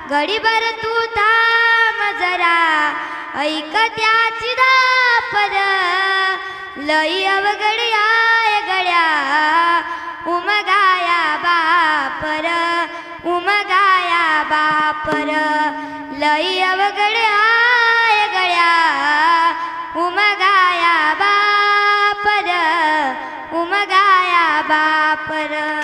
घडीभर तू थांब जरा, ऐक त्याची दापर. लई अवघड आय गड्या, उमगाया बापर, उमगाया बापर. लई अवघड आय गड्या, उमगाया बापर, उमगाया बापर.